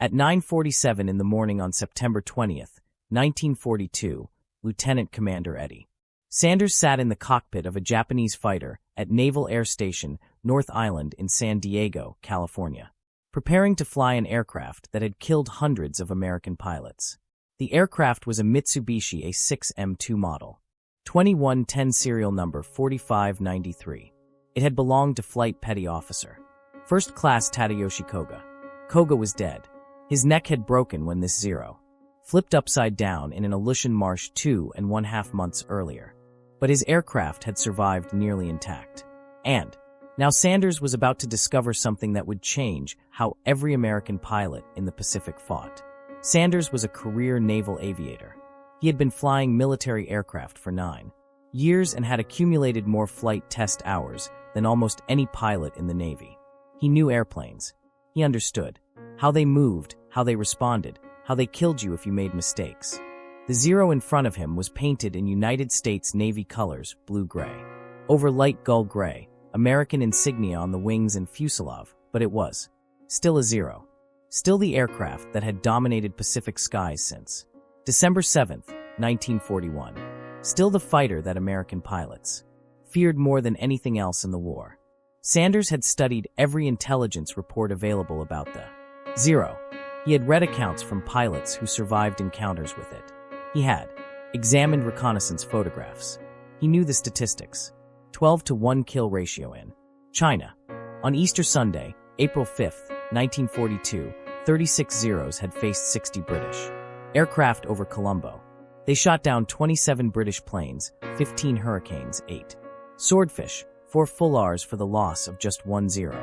At 9:47 in the morning on September 20th, 1942, Lieutenant Commander Eddie Sanders sat in the cockpit of a Japanese fighter at Naval Air Station North Island in San Diego, California, preparing to fly an aircraft that had killed hundreds of American pilots. The aircraft was a Mitsubishi A6M model, 2110 serial number 4593. It had belonged to Flight Petty Officer First Class Tadayoshi Koga. Koga was dead. His neck had broken when this Zero flipped upside down in an Aleutian marsh 2.5 months earlier. But his aircraft had survived nearly intact. And now Sanders was about to discover something that would change how every American pilot in the Pacific fought. Sanders was a career naval aviator. He had been flying military aircraft for 9 years and had accumulated more flight test hours than almost any pilot in the Navy. He knew airplanes. He understood how they moved, how they responded, how they killed you if you made mistakes. The Zero in front of him was painted in United States Navy colors, blue-gray, over light gull gray, American insignia on the wings and fuselage, but it was still a Zero. Still the aircraft that had dominated Pacific skies since December 7th, 1941. Still the fighter that American pilots feared more than anything else in the war. Sanders had studied every intelligence report available about the Zero. He had read accounts from pilots who survived encounters with it. He had examined reconnaissance photographs. He knew the statistics. 12-to-1 kill ratio in China. On Easter Sunday, April 5th, 1942, 36 Zeros had faced 60 British aircraft over Colombo. They shot down 27 British planes, 15 Hurricanes, 8 Swordfish, 4 Fullars for the loss of just 1 Zero.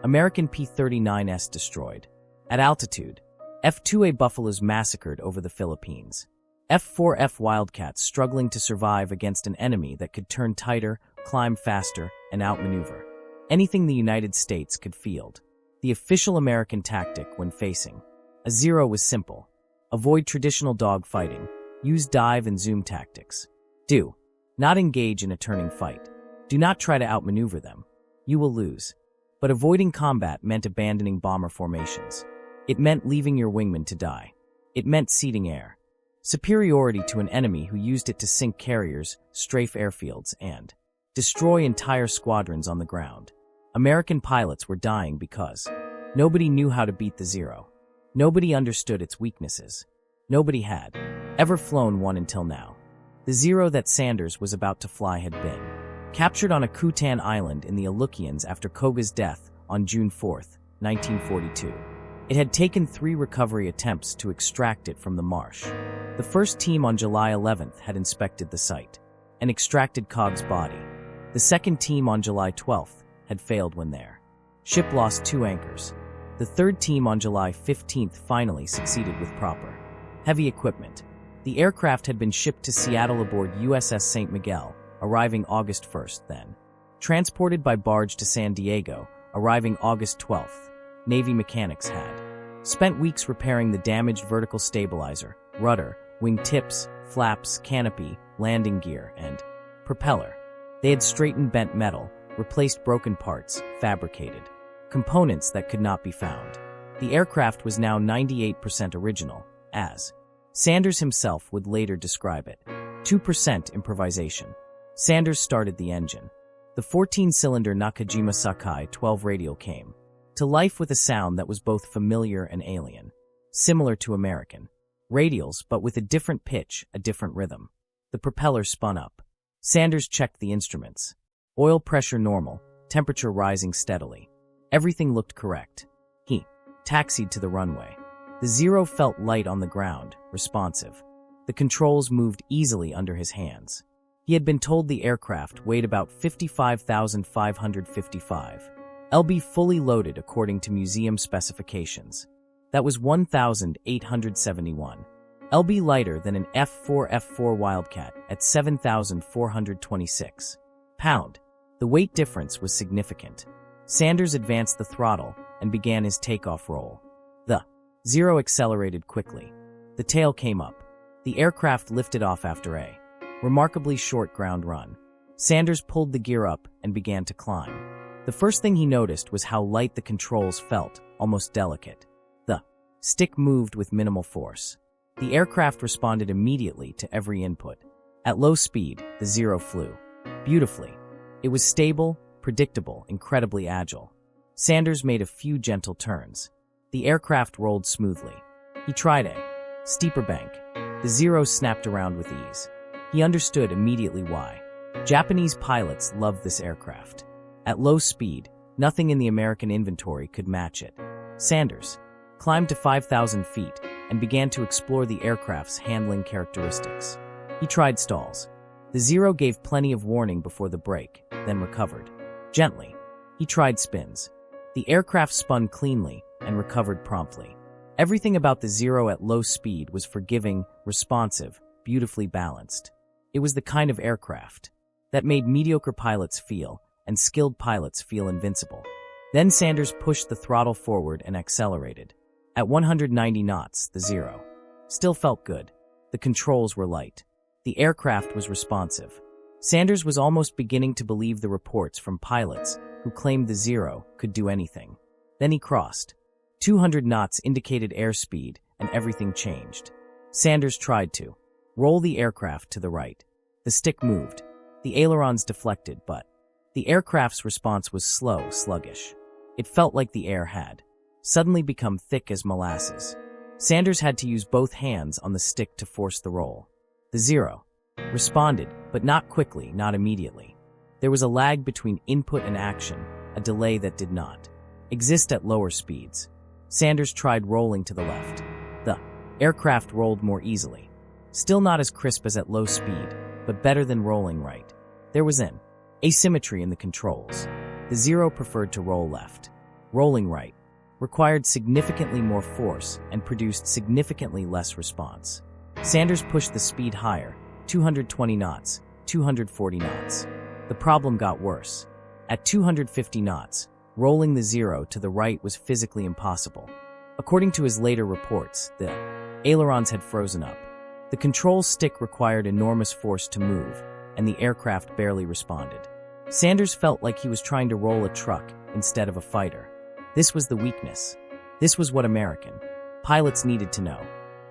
American P-39s destroyed. At altitude, F-2A Buffaloes massacred over the Philippines. F-4F Wildcats struggling to survive against an enemy that could turn tighter, climb faster, and outmaneuver anything the United States could field. The official American tactic when facing a Zero was simple. Avoid traditional dogfighting. Use dive and zoom tactics. Do not engage in a turning fight. Do not try to outmaneuver them. You will lose. But avoiding combat meant abandoning bomber formations. It meant leaving your wingman to die. It meant ceding air superiority to an enemy who used it to sink carriers, strafe airfields, and destroy entire squadrons on the ground. American pilots were dying because nobody knew how to beat the Zero. Nobody understood its weaknesses. Nobody had ever flown one until now. The Zero that Sanders was about to fly had been captured on a Kutan island in the Aleutians after Koga's death on June 4, 1942. It had taken 3 recovery attempts to extract it from the marsh. The first team on July 11th had inspected the site and extracted Cog's body. The second team on July 12th had failed when their ship lost 2 anchors. The third team on July 15th finally succeeded with proper heavy equipment. The aircraft had been shipped to Seattle aboard USS St. Miguel, arriving August 1st, then transported by barge to San Diego, arriving August 12th. Navy mechanics had spent weeks repairing the damaged vertical stabilizer, rudder, wing tips, flaps, canopy, landing gear, and propeller. They had straightened bent metal, replaced broken parts, fabricated components that could not be found. The aircraft was now 98% original, as Sanders himself would later describe it. 2% improvisation. Sanders started the engine. The 14-cylinder Nakajima Sakai 12 radial came to life with a sound that was both familiar and alien, similar to American radials, but with a different pitch, a different rhythm. The propeller spun up. Sanders checked the instruments. Oil pressure normal, temperature rising steadily. Everything looked correct. He taxied to the runway. The Zero felt light on the ground, responsive. The controls moved easily under his hands. He had been told the aircraft weighed about 55,555 lb fully loaded according to museum specifications. That was 1,871 lb lighter than an F-4F4 Wildcat at 7,426 pound. The weight difference was significant. Sanders advanced the throttle and began his takeoff roll. The Zero accelerated quickly. The tail came up. The aircraft lifted off after a remarkably short ground run. Sanders pulled the gear up and began to climb. The first thing he noticed was how light the controls felt, almost delicate. The Stick moved with minimal force. The aircraft responded immediately to every input. At low speed, the Zero flew beautifully. It was stable, predictable, incredibly agile. Sanders made a few gentle turns. The aircraft rolled smoothly. He tried a steeper bank. The Zero snapped around with ease. He understood immediately why. Japanese pilots loved this aircraft. At low speed, nothing in the American inventory could match it. Sanders climbed to 5,000 feet and began to explore the aircraft's handling characteristics. He tried stalls. The Zero gave plenty of warning before the break, then recovered. Gently. He tried spins. The aircraft spun cleanly and recovered promptly. Everything about the Zero at low speed was forgiving, responsive, beautifully balanced. It was the kind of aircraft that made mediocre pilots feel and skilled pilots feel invincible. Then Sanders pushed the throttle forward and accelerated. At 190 knots, the Zero still felt good. The controls were light. The aircraft was responsive. Sanders was almost beginning to believe the reports from pilots who claimed the Zero could do anything. Then he crossed. 200 knots indicated airspeed, and everything changed. Sanders tried to roll the aircraft to the right. The stick moved. The ailerons deflected, but the aircraft's response was slow, sluggish. It felt like the air had suddenly become thick as molasses. Sanders had to use both hands on the stick to force the roll. The Zero responded, but not quickly, not immediately. There was a lag between input and action, a delay that did not exist at lower speeds. Sanders tried rolling to the left. The aircraft rolled more easily. Still not as crisp as at low speed, but better than rolling right. There was an asymmetry in the controls. The Zero preferred to roll left. Rolling right required significantly more force and produced significantly less response. Sanders pushed the speed higher, 220 knots, 240 knots. The problem got worse. At 250 knots, rolling the Zero to the right was physically impossible. According to his later reports, the ailerons had frozen up. The control stick required enormous force to move, and the aircraft barely responded. Sanders felt like he was trying to roll a truck instead of a fighter. This was the weakness. This was what American pilots needed to know.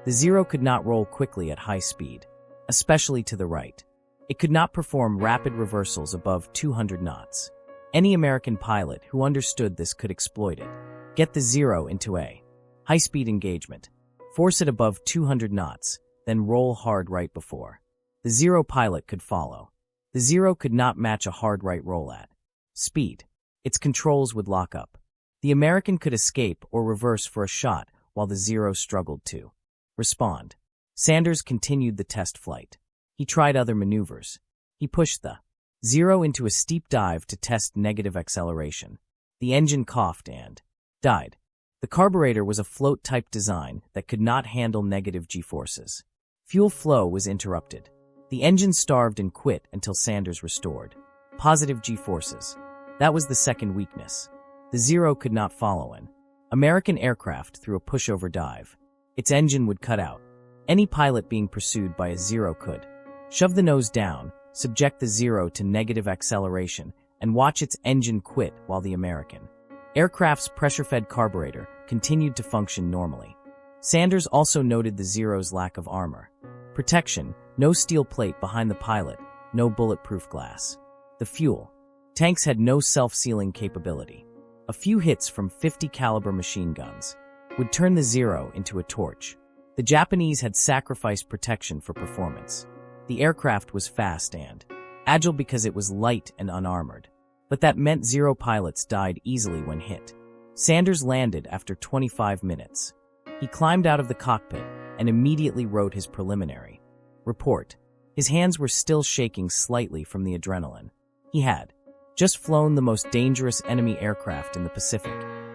The Zero could not roll quickly at high speed, especially to the right. It could not perform rapid reversals above 200 knots. Any American pilot who understood this could exploit it. Get the Zero into a high-speed engagement. Force it above 200 knots, then roll hard right before. The Zero pilot could follow. The Zero could not match a hard right roll at speed. Its controls would lock up. The American could escape or reverse for a shot while the Zero struggled to respond. Sanders continued the test flight. He tried other maneuvers. He pushed the Zero into a steep dive to test negative acceleration. The engine coughed and died. The carburetor was a float-type design that could not handle negative G-forces. Fuel flow was interrupted. The engine starved and quit until Sanders restored positive G-forces. That was the second weakness. The Zero could not follow an American aircraft through a pushover dive. Its engine would cut out. Any pilot being pursued by a Zero could shove the nose down, subject the Zero to negative acceleration, and watch its engine quit while the American aircraft's pressure-fed carburetor continued to function normally. Sanders also noted the Zero's lack of armor protection, no steel plate behind the pilot, no bulletproof glass. The fuel tanks had no self-sealing capability. A few hits from 50 caliber machine guns would turn the Zero into a torch. The Japanese had sacrificed protection for performance. The aircraft was fast and agile because it was light and unarmored. But that meant Zero pilots died easily when hit. Sanders landed after 25 minutes. He climbed out of the cockpit and immediately wrote his preliminary report. His hands were still shaking slightly from the adrenaline. He had just flown the most dangerous enemy aircraft in the Pacific,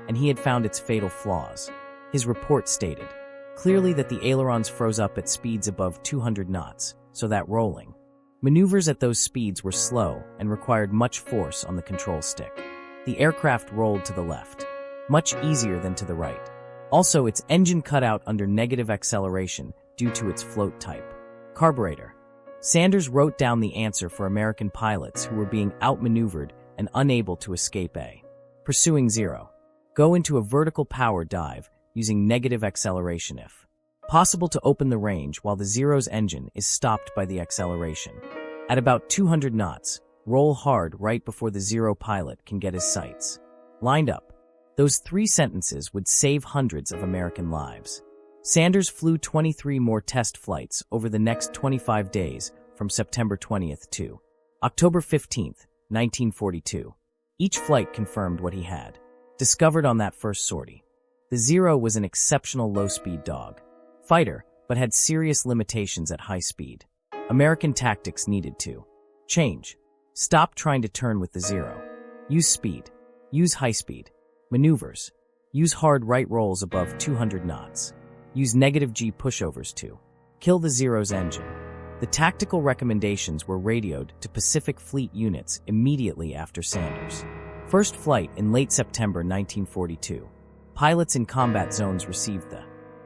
and he had found its fatal flaws. His report stated clearly that the ailerons froze up at speeds above 200 knots, so that rolling maneuvers at those speeds were slow and required much force on the control stick. The aircraft rolled to the left, much easier than to the right. Also, its engine cut out under negative acceleration due to its float type. Carburetor. Sanders wrote down the answer for American pilots who were being outmaneuvered and unable to escape a pursuing Zero. Go into a vertical power dive, using negative acceleration if possible to open the range while the Zero's engine is stopped by the acceleration. At about 200 knots, roll hard right before the Zero pilot can get his sights lined up. Those 3 sentences would save hundreds of American lives. Sanders flew 23 more test flights over the next 25 days from September 20th to October 15th, 1942. Each flight confirmed what he had discovered on that first sortie. The Zero was an exceptional low-speed dog fighter, but had serious limitations at high speed. American tactics needed to change. Stop trying to turn with the Zero. Use speed. Use high speed. Maneuvers. Use hard right rolls above 200 knots. Use negative G pushovers to kill the Zero's engine. The tactical recommendations were radioed to Pacific Fleet units immediately after Sanders' first flight in late September 1942. Pilots in combat zones received the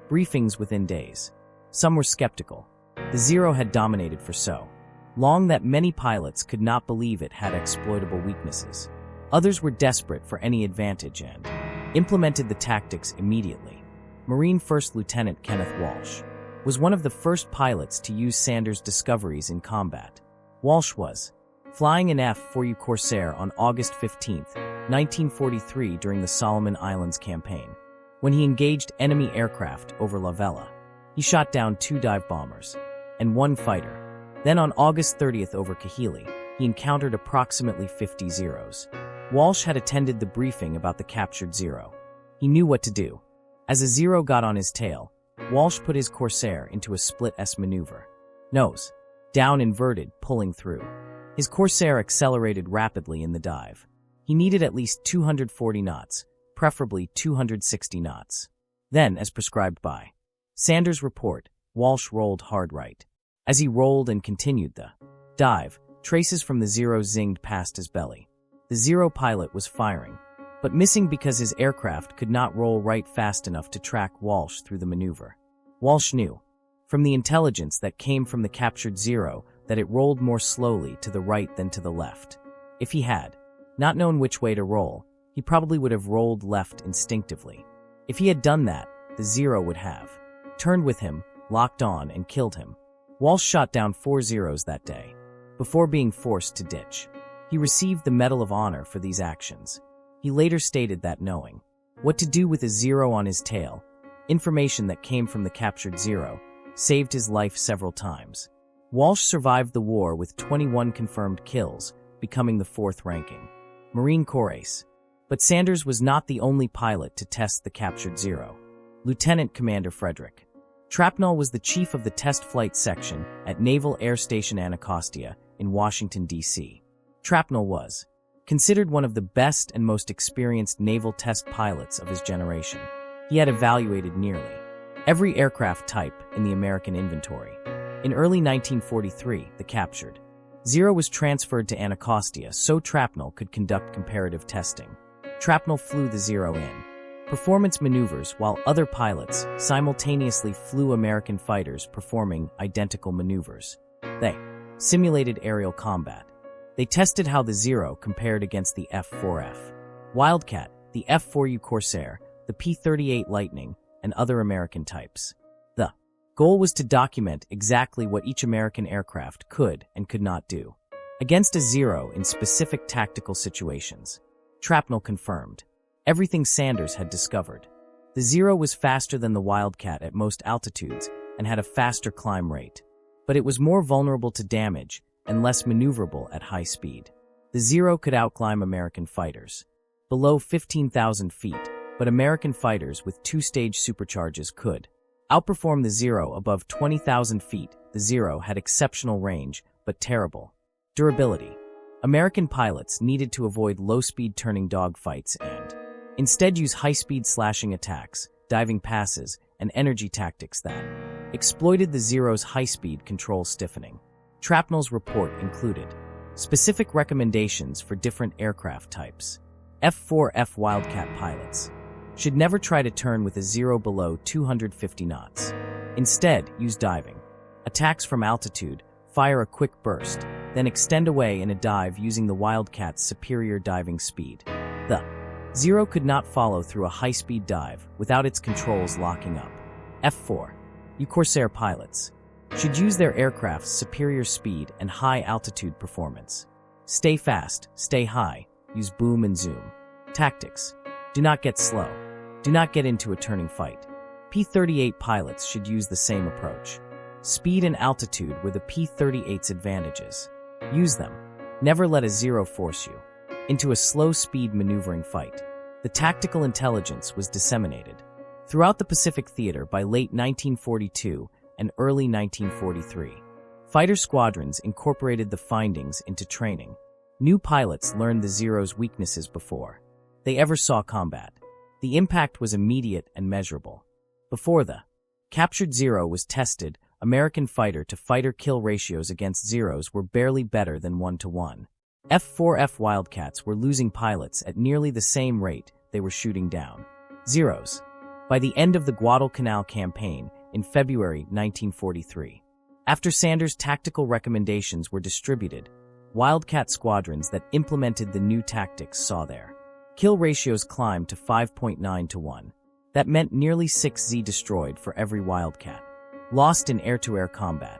briefings within days. Some were skeptical. The Zero had dominated for so long that many pilots could not believe it had exploitable weaknesses. Others were desperate for any advantage and implemented the tactics immediately. Marine First Lieutenant Kenneth Walsh was one of the first pilots to use Sanders' discoveries in combat. Walsh was flying an F-4U Corsair on August 15, 1943 during the Solomon Islands campaign, when he engaged enemy aircraft over La Vela. He shot down 2 dive bombers and 1 fighter. Then on August 30th over Kahili, he encountered approximately 50 Zeros. Walsh had attended the briefing about the captured Zero. He knew what to do. As a Zero got on his tail, Walsh put his Corsair into a split S maneuver. Nose down inverted, pulling through. His Corsair accelerated rapidly in the dive. He needed at least 240 knots, preferably 260 knots. Then, as prescribed by Sanders' report, Walsh rolled hard right. As he rolled and continued the dive, traces from the Zero zinged past his belly. The Zero pilot was firing, but missing because his aircraft could not roll right fast enough to track Walsh through the maneuver. Walsh knew, from the intelligence that came from the captured Zero, that it rolled more slowly to the right than to the left. If he had not known which way to roll, he probably would have rolled left instinctively. If he had done that, the Zero would have turned with him, locked on, and killed him. Walsh shot down 4 Zeros that day, before being forced to ditch. He received the Medal of Honor for these actions. He later stated that knowing what to do with a Zero on his tail, information that came from the captured Zero, saved his life several times. Walsh survived the war with 21 confirmed kills, becoming the 4th ranking Marine Corps ace. But Sanders was not the only pilot to test the captured Zero. Lieutenant Commander Frederick Trapnell was the chief of the test flight section at Naval Air Station Anacostia in Washington, D.C. Trapnell was considered one of the best and most experienced naval test pilots of his generation. He had evaluated nearly every aircraft type in the American inventory. In early 1943, the captured Zero was transferred to Anacostia so Trapnell could conduct comparative testing. Trapnell flew the Zero in performance maneuvers while other pilots simultaneously flew American fighters performing identical maneuvers. They simulated aerial combat. They tested how the Zero compared against the F-4F Wildcat, the F-4U Corsair, the P-38 Lightning, and other American types. The goal was to document exactly what each American aircraft could and could not do against a Zero in specific tactical situations. Trapnell confirmed everything Sanders had discovered. The Zero was faster than the Wildcat at most altitudes and had a faster climb rate, but it was more vulnerable to damage and less maneuverable at high speed. The Zero could outclimb American fighters below 15,000 feet, but American fighters with 2-stage supercharges could outperform the Zero above 20,000 feet. The Zero had exceptional range, but terrible durability. American pilots needed to avoid low-speed turning dogfights and instead use high-speed slashing attacks, diving passes, and energy tactics that exploited the Zero's high-speed control stiffening. Trapnell's report included specific recommendations for different aircraft types. F-4F Wildcat pilots should never try to turn with a Zero below 250 knots. Instead, use diving. Attacks from altitude, fire a quick burst, then extend away in a dive using the Wildcat's superior diving speed. The Zero could not follow through a high-speed dive without its controls locking up. F4. You Corsair pilots should use their aircraft's superior speed and high-altitude performance. Stay fast, stay high, use boom and zoom. Tactics. Do not get slow. Do not get into a turning fight. P-38 pilots should use the same approach. Speed and altitude were the P-38's advantages. Use them. Never let a Zero force you into a slow-speed maneuvering fight. The tactical intelligence was disseminated throughout the Pacific theater by late 1942 and early 1943. Fighter squadrons incorporated the findings into training. New pilots learned the Zero's weaknesses before they ever saw combat. The impact was immediate and measurable. Before the captured Zero was tested, American fighter-to-fighter kill ratios against Zeros were barely better than 1-to-1. F-4F Wildcats were losing pilots at nearly the same rate they were shooting down Zeros. By the end of the Guadalcanal campaign in February 1943, after Sanders' tactical recommendations were distributed, Wildcat squadrons that implemented the new tactics saw their kill ratios climb to 5.9-to-1. That meant nearly 6 Z destroyed for every Wildcat lost in air-to-air combat.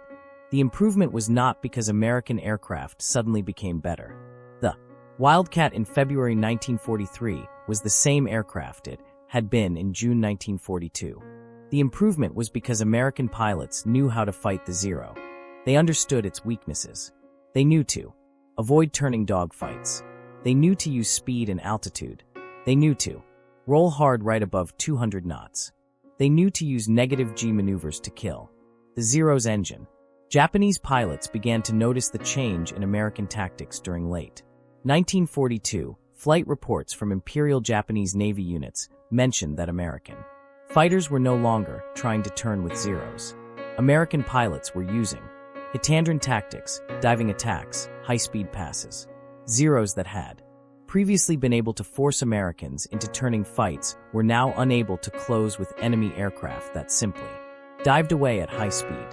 The improvement was not because American aircraft suddenly became better. The Wildcat in February 1943 was the same aircraft it had been in June 1942. The improvement was because American pilots knew how to fight the Zero. They understood its weaknesses. They knew to avoid turning dogfights. They knew to use speed and altitude. They knew to roll hard right above 200 knots. They knew to use negative G maneuvers to kill the Zero's engine. Japanese pilots began to notice the change in American tactics during late 1942. Flight reports from Imperial Japanese Navy units mentioned that American fighters were no longer trying to turn with Zeros. American pilots were using Hitandran tactics, diving attacks, high-speed passes. Zeros that had previously been able to force Americans into turning fights were now unable to close with enemy aircraft that simply dived away at high speed.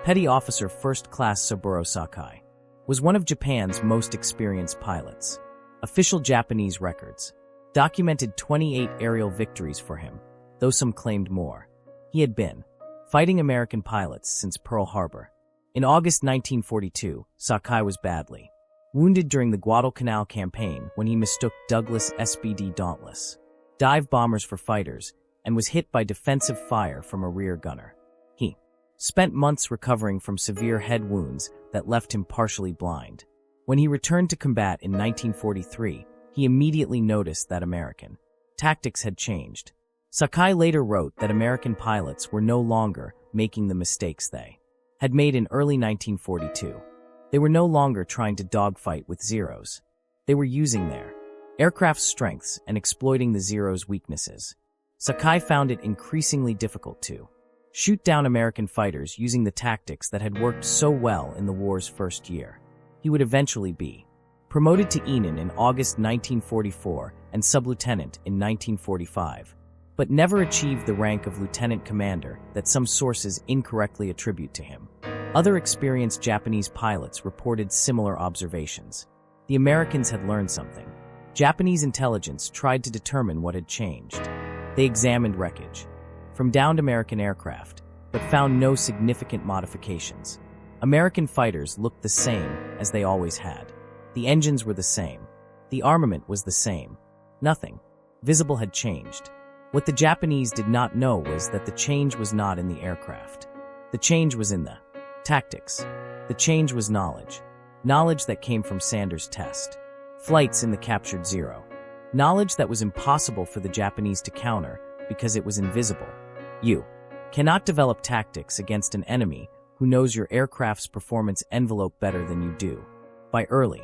Petty Officer First Class Saburo Sakai was one of Japan's most experienced pilots. Official Japanese records documented 28 aerial victories for him, though some claimed more. He had been fighting American pilots since Pearl Harbor. In August 1942, Sakai was badly wounded during the Guadalcanal campaign when he mistook Douglas SBD Dauntless dive bombers for fighters and was hit by defensive fire from a rear gunner. He spent months recovering from severe head wounds that left him partially blind. When he returned to combat in 1943, he immediately noticed that American tactics had changed. Sakai later wrote that American pilots were no longer making the mistakes they had made in early 1942. They were no longer trying to dogfight with Zeros. They were using their aircraft's strengths and exploiting the Zero's weaknesses. Sakai found it increasingly difficult to shoot down American fighters using the tactics that had worked so well in the war's first year. He would eventually be promoted to Enan in August 1944 and sublieutenant in 1945, but never achieved the rank of lieutenant commander that some sources incorrectly attribute to him. Other experienced Japanese pilots reported similar observations. The Americans had learned something. Japanese intelligence tried to determine what had changed. They examined wreckage from downed American aircraft, but found no significant modifications. American fighters looked the same as they always had. The engines were the same. The armament was the same. Nothing visible had changed. What the Japanese did not know was that the change was not in the aircraft. The change was in the tactics. The change was knowledge. Knowledge that came from Sanders' test flights in the captured Zero. Knowledge that was impossible for the Japanese to counter because it was invisible. You cannot develop tactics against an enemy who knows your aircraft's performance envelope better than you do. By early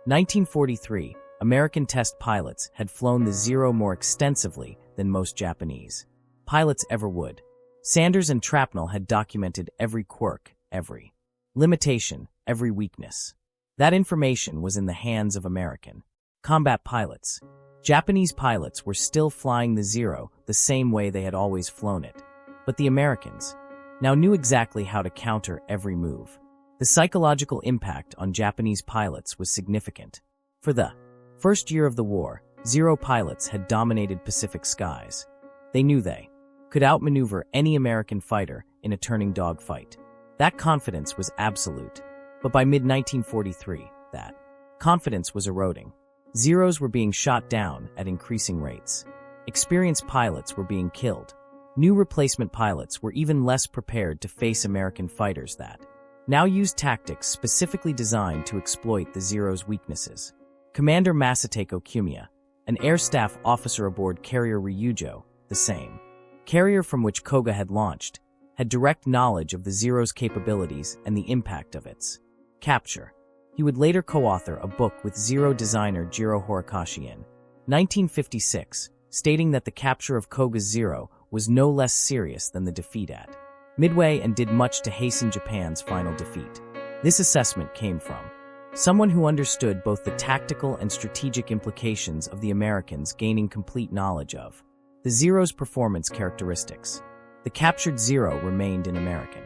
1943, American test pilots had flown the Zero more extensively than most Japanese pilots ever would. Sanders and Trapnell had documented every quirk, every limitation, every weakness. That information was in the hands of American combat pilots. Japanese pilots were still flying the Zero the same way they had always flown it. But the Americans now knew exactly how to counter every move. The psychological impact on Japanese pilots was significant. For the first year of the war, Zero pilots had dominated Pacific skies. They knew they could outmaneuver any American fighter in a turning dogfight. That confidence was absolute. But by mid-1943, that confidence was eroding. Zeros were being shot down at increasing rates. Experienced pilots were being killed. New replacement pilots were even less prepared to face American fighters that now used tactics specifically designed to exploit the Zero's weaknesses. Commander Masatake Okumiya, an air staff officer aboard carrier Ryujo, the same carrier from which Koga had launched, had direct knowledge of the Zero's capabilities and the impact of its capture. He would later co-author a book with Zero designer Jiro Horikoshi in 1956, stating that the capture of Koga's Zero was no less serious than the defeat at Midway and did much to hasten Japan's final defeat. This assessment came from someone who understood both the tactical and strategic implications of the Americans gaining complete knowledge of the Zero's performance characteristics. The captured Zero remained in American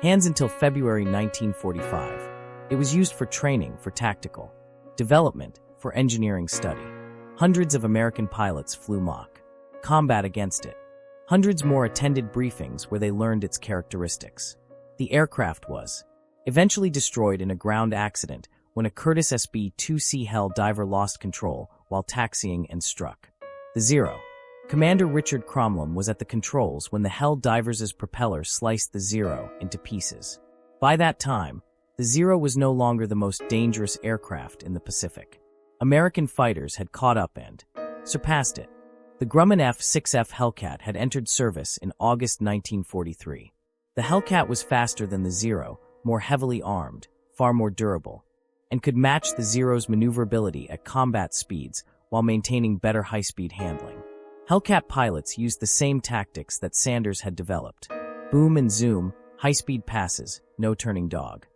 hands until February 1945. It was used for training, for tactical development, for engineering study. Hundreds of American pilots flew mock combat against it. Hundreds more attended briefings where they learned its characteristics. The aircraft was eventually destroyed in a ground accident when a Curtiss SB-2C Hell diver lost control while taxiing and struck the Zero. Commander Richard Cromlin was at the controls when the Hell diver's propeller sliced the Zero into pieces. By that time, the Zero was no longer the most dangerous aircraft in the Pacific. American fighters had caught up and surpassed it. The Grumman F-6F Hellcat had entered service in August 1943. The Hellcat was faster than the Zero, more heavily armed, far more durable, and could match the Zero's maneuverability at combat speeds while maintaining better high-speed handling. Hellcat pilots used the same tactics that Sanders had developed. Boom and zoom, high-speed passes, no turning dog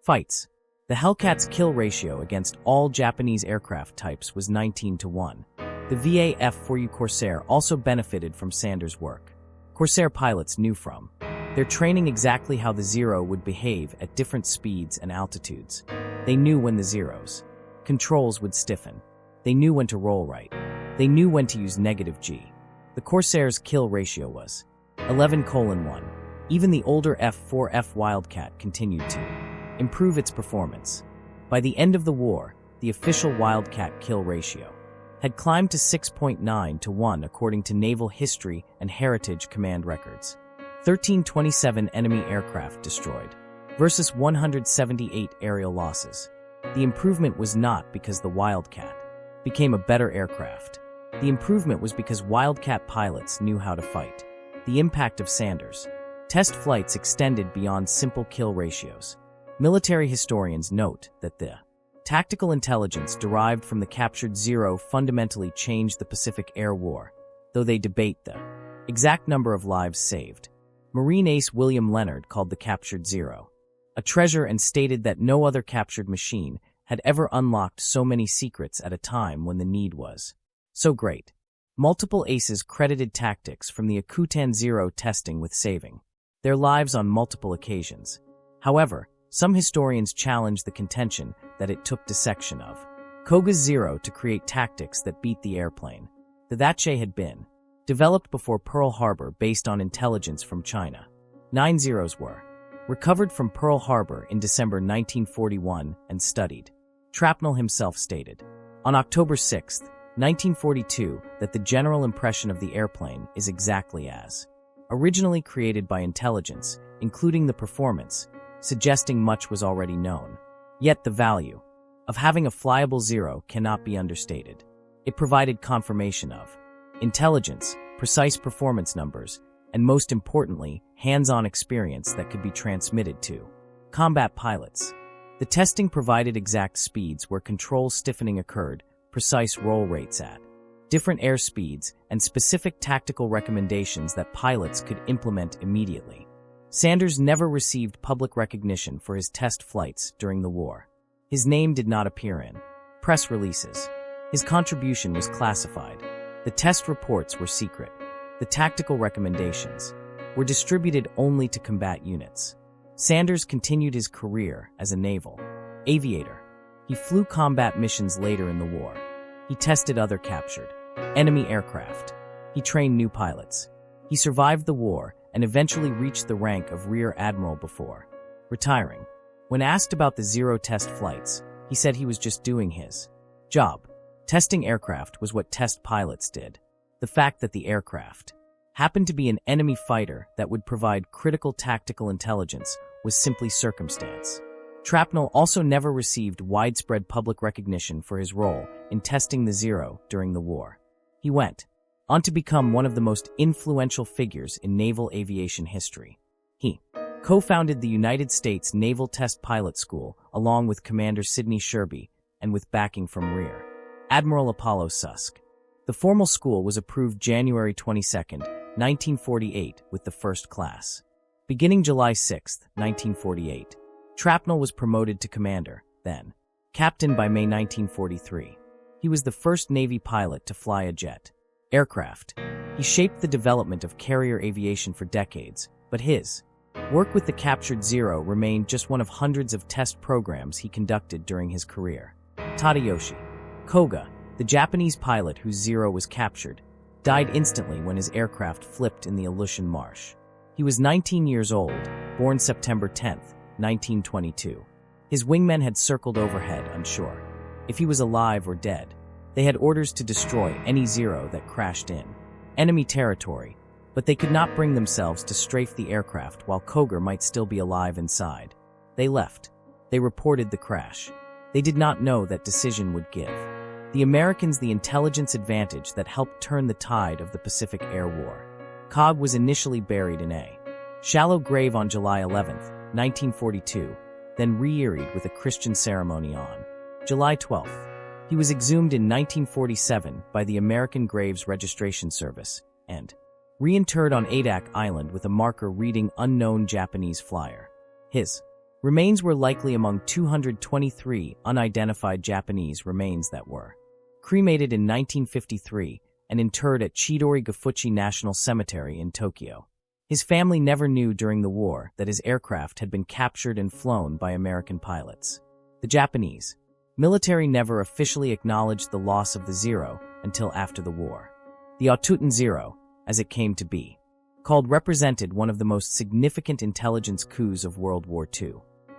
fights. The Hellcat's kill ratio against all Japanese aircraft types was 19-1. The VA-F-4U Corsair also benefited from Sanders' work. Corsair pilots knew from their training exactly how the Zero would behave at different speeds and altitudes. They knew when the Zero's controls would stiffen. They knew when to roll right. They knew when to use -G. The Corsair's kill ratio was 11:1. Even the older F-4F Wildcat continued to improve its performance. By the end of the war, the official Wildcat kill ratio had climbed to 6.9-1 according to Naval History and Heritage Command records. 1327 enemy aircraft destroyed versus 178 aerial losses. The improvement was not because the Wildcat became a better aircraft. The improvement was because Wildcat pilots knew how to fight. The impact of Sanders' test flights extended beyond simple kill ratios. Military historians note that the tactical intelligence derived from the captured Zero fundamentally changed the Pacific Air War, though they debate the exact number of lives saved. Marine ace William Leonard called the captured Zero a treasure and stated that no other captured machine had ever unlocked so many secrets at a time when the need was so great. Multiple aces credited tactics from the Akutan Zero testing with saving their lives on multiple occasions. However, some historians challenge the contention that it took dissection of Koga's Zero to create tactics that beat the airplane. The Dache had been developed before Pearl Harbor based on intelligence from China. 9 Zeros were recovered from Pearl Harbor in December 1941 and studied. Trapnell himself stated on October 6, 1942, that the general impression of the airplane is exactly as originally created by intelligence, including the performance, suggesting much was already known. Yet the value of having a flyable Zero cannot be understated. It provided confirmation of intelligence, precise performance numbers, and most importantly, hands-on experience that could be transmitted to combat pilots. The testing provided exact speeds where control stiffening occurred, precise roll rates at different air speeds, and specific tactical recommendations that pilots could implement immediately. Sanders never received public recognition for his test flights during the war. His name did not appear in press releases. His contribution was classified. The test reports were secret. The tactical recommendations were distributed only to combat units. Sanders continued his career as a naval aviator. He flew combat missions later in the war. He tested other captured enemy aircraft. He trained new pilots. He survived the war and eventually reached the rank of Rear Admiral before retiring. When asked about the Zero test flights, he said he was just doing his job. Testing aircraft was what test pilots did. The fact that the aircraft happened to be an enemy fighter that would provide critical tactical intelligence was simply circumstance. Shrapnel also never received widespread public recognition for his role in testing the Zero during the war. He went on to become one of the most influential figures in naval aviation history. He co-founded the United States Naval Test Pilot School along with Commander Sidney Sherby and with backing from Rear Admiral Apollo Susk. The formal school was approved January 22, 1948 with the first class. Beginning July 6, 1948, Shrapnel was promoted to commander, then captain by May 1943. He was the first Navy pilot to fly a jet aircraft. He shaped the development of carrier aviation for decades, but his work with the captured Zero remained just one of hundreds of test programs he conducted during his career. Tadayoshi Koga, the Japanese pilot whose Zero was captured, died instantly when his aircraft flipped in the Aleutian Marsh. He was 19 years old, born September 10, 1922. His wingmen had circled overhead, unsure if he was alive or dead. They had orders to destroy any Zero that crashed in enemy territory, but they could not bring themselves to strafe the aircraft while Koga might still be alive inside. They left. They reported the crash. They did not know that decision would give the Americans the intelligence advantage that helped turn the tide of the Pacific Air War. Cobb was initially buried in a shallow grave on July 11, 1942, then re-earied with a Christian ceremony on July 12. He was exhumed in 1947 by the American Graves Registration Service and reinterred on Adak Island with a marker reading Unknown Japanese Flyer. His remains were likely among 223 unidentified Japanese remains that were cremated in 1953 and interred at Chidori-Gafuchi National Cemetery in Tokyo. His family never knew during the war that his aircraft had been captured and flown by American pilots. The Japanese military never officially acknowledged the loss of the Zero until after the war. The Otuten Zero, as it came to be called, represented one of the most significant intelligence coups of World War II.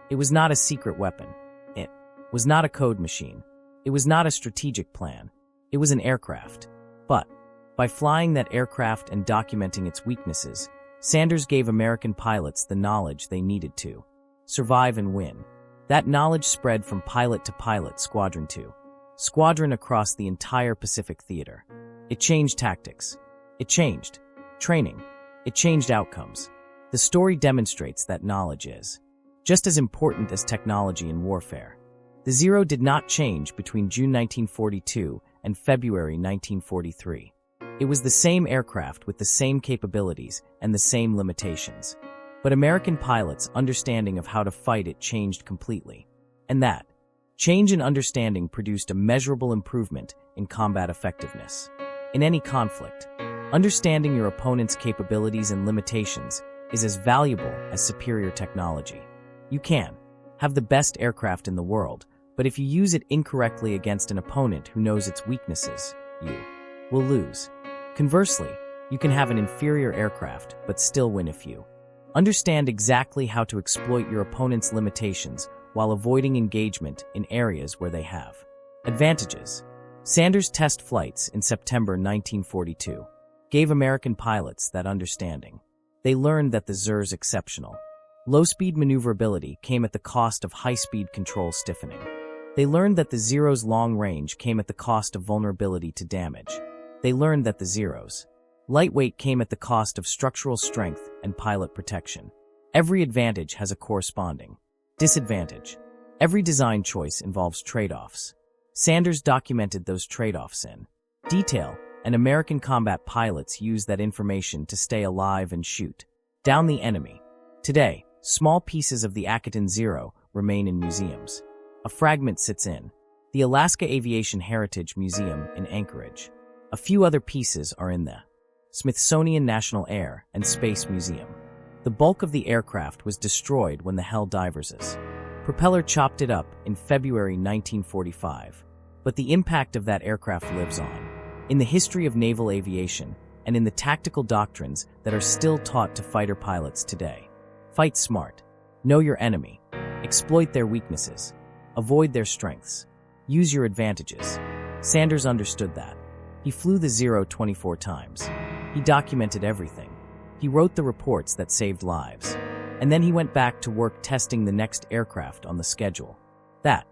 It was not a secret weapon. It was not a code machine. It was not a strategic plan. It was an aircraft. But by flying that aircraft and documenting its weaknesses, Sanders gave American pilots the knowledge they needed to survive and win. That knowledge spread from pilot to pilot, squadron to squadron across the entire Pacific theater. It changed tactics. It changed training. It changed outcomes. The story demonstrates that knowledge is just as important as technology in warfare. The Zero did not change between June 1942 and February 1943. It was the same aircraft with the same capabilities and the same limitations. But American pilots' understanding of how to fight it changed completely. And that change in understanding produced a measurable improvement in combat effectiveness. In any conflict, understanding your opponent's capabilities and limitations is as valuable as superior technology. You can have the best aircraft in the world, but if you use it incorrectly against an opponent who knows its weaknesses, you will lose. Conversely, you can have an inferior aircraft but still win if you understand exactly how to exploit your opponent's limitations while avoiding engagement in areas where they have advantages. Sanders' test flights in September 1942 gave American pilots that understanding. They learned that the Zer's exceptional low-speed maneuverability came at the cost of high-speed control stiffening. They learned that the Zero's long range came at the cost of vulnerability to damage. They learned that the Zero's lightweight came at the cost of structural strength and pilot protection. Every advantage has a corresponding disadvantage. Every design choice involves trade-offs. Sanders documented those trade-offs in detail, and American combat pilots used that information to stay alive and shoot down the enemy. Today, small pieces of the Akaton Zero remain in museums. A fragment sits in the Alaska Aviation Heritage Museum in Anchorage. A few other pieces are in the Smithsonian National Air and Space Museum. The bulk of the aircraft was destroyed when the Hell Divers' propeller chopped it up in February 1945. But But the impact of that aircraft lives on, in the history of naval aviation and in the tactical doctrines that are still taught to fighter pilots today. Fight smart. Know your enemy. Exploit their weaknesses. Avoid their strengths. Use your advantages. Sanders understood that. He flew the Zero 24 times. He documented everything. He wrote the reports that saved lives. And then he went back to work testing the next aircraft on the schedule. That